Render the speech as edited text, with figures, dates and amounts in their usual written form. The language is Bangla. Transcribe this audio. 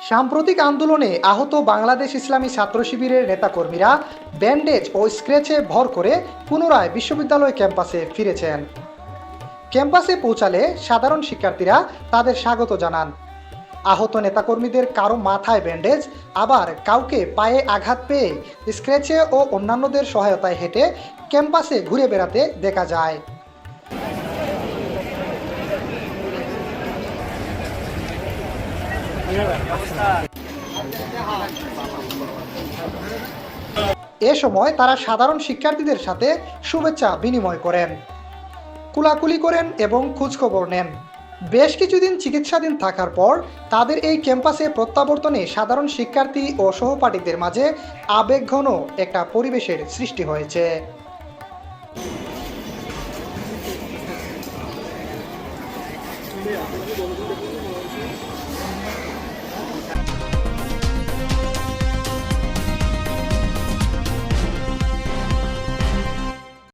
সাম্প্রতিক আন্দোলনে আহত বাংলাদেশ ইসলামী ছাত্র শিবিরের নেতাকর্মীরা ব্যান্ডেজ ও স্ক্র্যাচে ভর করে পুনরায় বিশ্ববিদ্যালয় ক্যাম্পাসে ফিরেছেন। ক্যাম্পাসে পৌঁছালে সাধারণ শিক্ষার্থীরা তাদের স্বাগত জানান। আহত নেতাকর্মীদের কারো মাথায় ব্যান্ডেজ, আবার কাউকে পায়ে আঘাত পেয়ে স্ক্র্যাচে ও অন্যান্যদের সহায়তায় হেঁটে ক্যাম্পাসে ঘুরে বেড়াতে দেখা যায়। এ সময় তারা সাধারণ শিক্ষার্থীদের সাথে শুভেচ্ছা বিনিময় করেন, কুলাকুলি করেন এবং খোঁজখবর নেন। বেশ কিছুদিন চিকিৎসাধীন থাকার পর তাদের এই ক্যাম্পাসে প্রত্যাবর্তনে সাধারণ শিক্ষার্থী ও সহপাঠীদের মাঝে আবেগঘন একটা পরিবেশের সৃষ্টি হয়েছে।